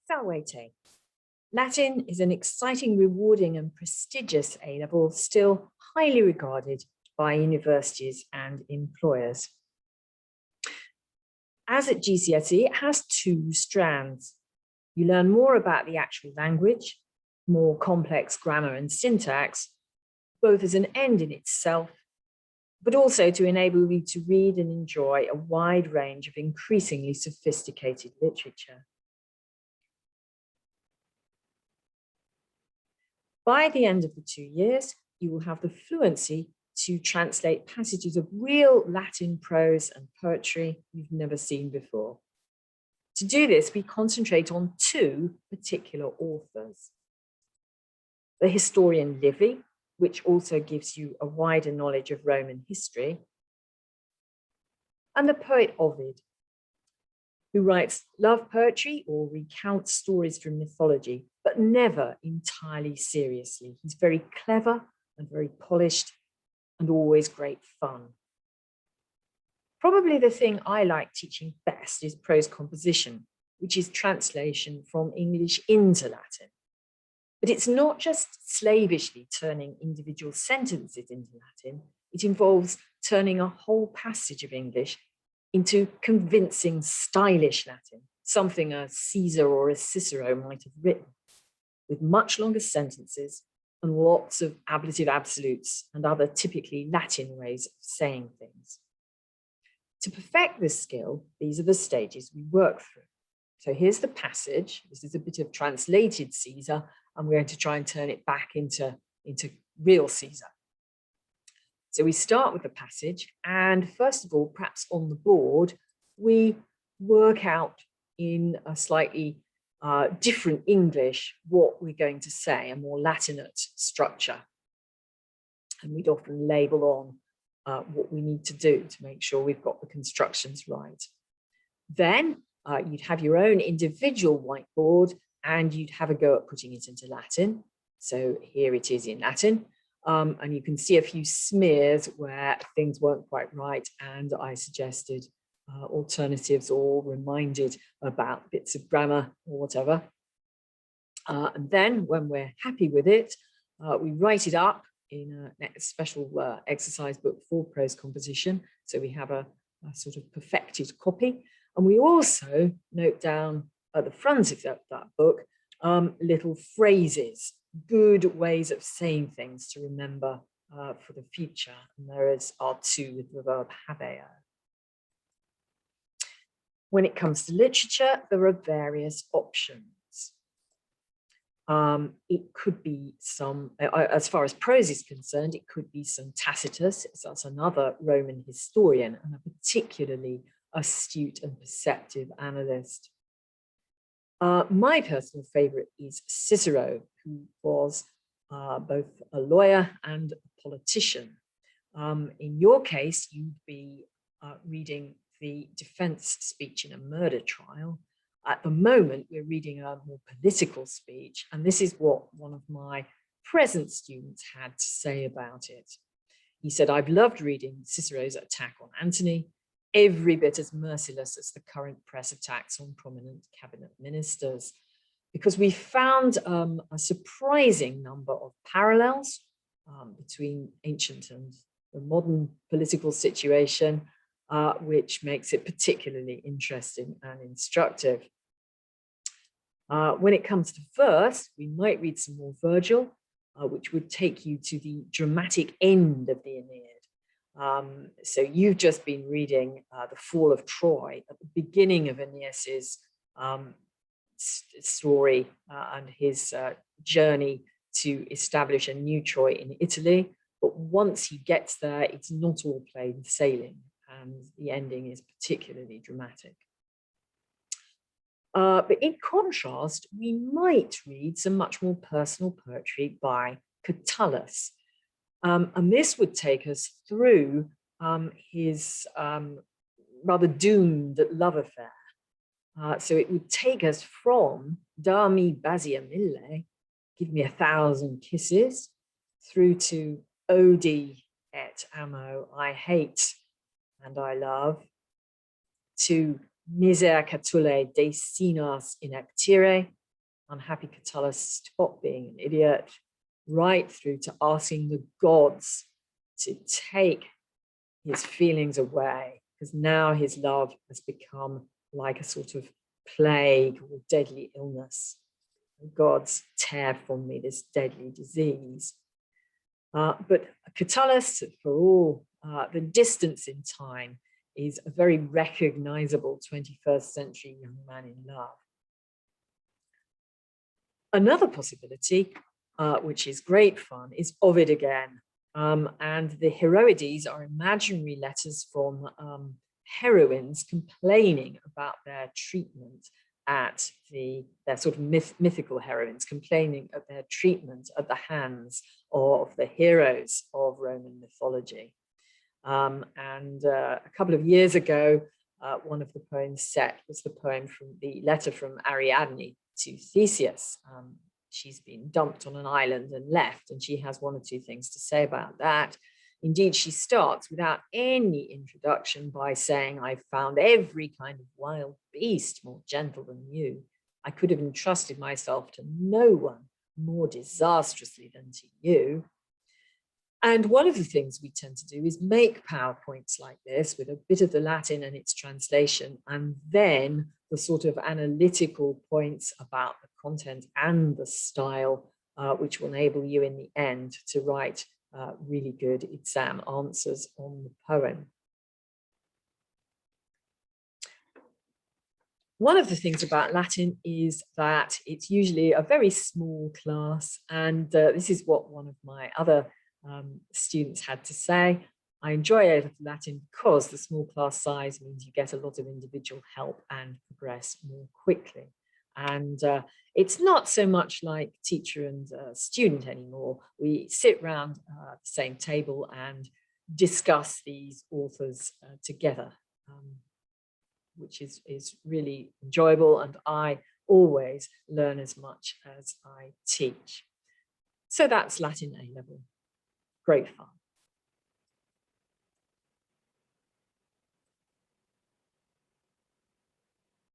Salvete. Latin is an exciting, rewarding and prestigious A-level, still highly regarded by universities and employers. As at GCSE, it has two strands. You learn more about the actual language, more complex grammar and syntax, both as an end in itself, but also to enable you to read and enjoy a wide range of increasingly sophisticated literature. By the end of the 2 years, you will have the fluency to translate passages of real Latin prose and poetry you've never seen before. To do this, we concentrate on two particular authors. The historian Livy, which also gives you a wider knowledge of Roman history, and the poet Ovid, who writes love poetry or recounts stories from mythology, but never entirely seriously. He's very clever and very polished and always great fun. Probably the thing I like teaching best is prose composition, which is translation from English into Latin. But it's not just slavishly turning individual sentences into Latin. It involves turning a whole passage of English into convincing, stylish Latin, something a Caesar or a Cicero might have written, with much longer sentences and lots of ablative absolutes and other typically Latin ways of saying things. To perfect this skill, these are the stages we work through. So here's the passage. This is a bit of translated Caesar, and we're going to try and turn it back into real Caesar. So we start with the passage, and first of all, perhaps on the board, we work out in a slightly different English what we're going to say, a more Latinate structure. And we'd often label on what we need to do to make sure we've got the constructions right. Then you'd have your own individual whiteboard and you'd have a go at putting it into Latin. So here it is in Latin. And you can see a few smears where things weren't quite right, and I suggested alternatives or reminded about bits of grammar or whatever. And then when we're happy with it, we write it up in a special exercise book for prose composition. So we have a sort of perfected copy. And we also note down at the front of that book little phrases, good ways of saying things to remember for the future. And there are two with the verb habeo. When it comes to literature, there are various options. It could be some, as far as prose is concerned, it could be some Tacitus. That's another Roman historian and a particularly astute and perceptive analyst. My personal favorite is Cicero, who was both a lawyer and a politician. In your case, you'd be reading the defense speech in a murder trial. At the moment, we're reading a more political speech, and this is what one of my present students had to say about it. He said, "I've loved reading Cicero's attack on Antony, every bit as merciless as the current press attacks on prominent cabinet ministers, because we found a surprising number of parallels between ancient and the modern political situation, which makes it particularly interesting and instructive. When it comes to verse, we might read some more Virgil, which would take you to the dramatic end of the Aeneid. So you've just been reading the fall of Troy at the beginning of Aeneas's story and his journey to establish a new Troy in Italy. But once he gets there, it's not all plain sailing, and the ending is particularly dramatic. But in contrast, we might read some much more personal poetry by Catullus. And this would take us through his rather doomed love affair. So it would take us from Dami Basia Mille, Give Me 1,000 Kisses, through to Odi et Amo, I Hate and I Love, to Miser Catulle de Sinas Ineptire, unhappy Catullus stop being an idiot, right through to asking the gods to take his feelings away, because now his love has become like a sort of plague or deadly illness. The gods, tear from me this deadly disease. But Catullus, for all the distance in time, is a very recognizable 21st century young man in love. Another possibility, which is great fun, is Ovid again. And the Heroides are imaginary letters from heroines complaining about their treatment at their sort of mythical heroines, complaining of their treatment at the hands of the heroes of Roman mythology. And a couple of years ago, one of the poems set was the poem from the letter from Ariadne to Theseus. She's been dumped on an island and left, and she has one or two things to say about that. Indeed, she starts without any introduction by saying, "I've found every kind of wild beast more gentle than you. I could have entrusted myself to no one more disastrously than to you." And one of the things we tend to do is make PowerPoints like this with a bit of the Latin and its translation, and then the sort of analytical points about the content and the style, which will enable you in the end to write really good exam answers on the poem. One of the things about Latin is that it's usually a very small class, and this is what one of my other students had to say. I enjoy Latin because the small class size means you get a lot of individual help and progress more quickly. And it's not so much like teacher and student anymore. We sit around the same table and discuss these authors together, which is really enjoyable, and I always learn as much as I teach. So that's Latin A-level. Great fun.